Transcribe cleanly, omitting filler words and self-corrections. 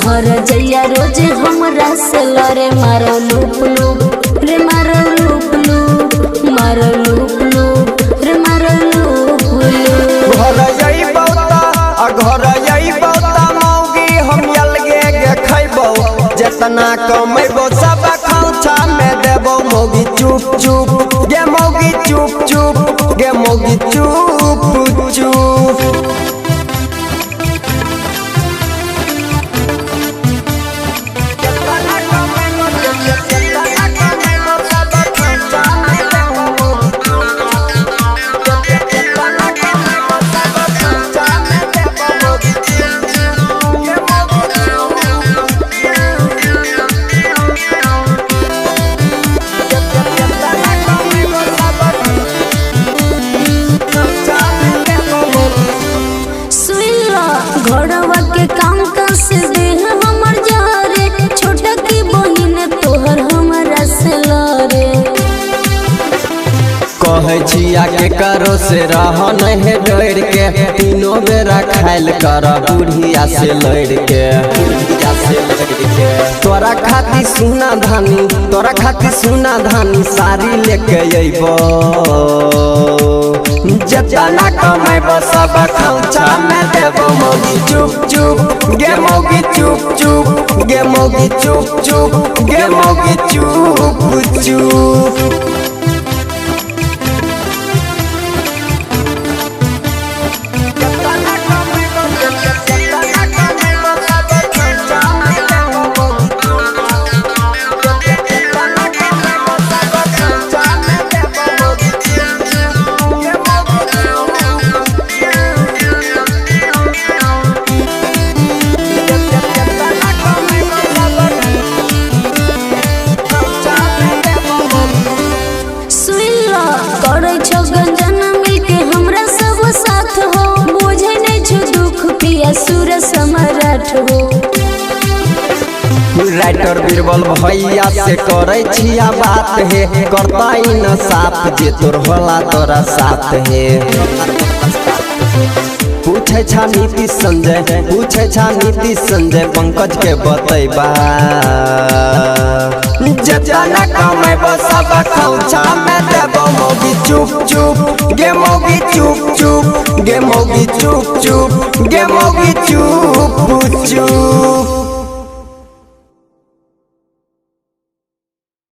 हर जैया रोज हमरा से लरे मारो लूप लूप रे मारो लूप लूप मारो लूप लूप रे मारो लूप लूप। घर यही बौता घर यही बौता मौगी हम अलगे गे खैबो जितना कमेबो सब खौचा में देबो मौगी चुप चुप गे मौगी चुप चुप गे मौगी चुप चुप। घरवा के काम कैसे दे हमर जारे छोटा की बहिन तोहर हमरा से लरे। कहे छिया के करो से रह नहीं डर के तीनों बेरा खाइल कर बुढ़िया से लड़ के तोरा खाती सुना धानी तोरा खाती सुना धानी सारी लेके अइबो जितना कमेबो सब खौचा में देबो मौगी चुप चुप गे मौगी चुप चुप गे मौगी चुप चुप गे मौगी चुप चुप। सुर सम्राट हो राइटर बीरबल भैया से करे छिया बात है करता ही न साथ जे तोर होला तोरा साथ है। पूछे छा नीतीश संजय पूछे छा नीतीश संजय पंकज के बतैबा जितना कमेबो सब खौचा में देबो मौगी चुप चुप गे मौगी चुप चुप गे मौगी चुप चुप गे मौगी चुप चुप।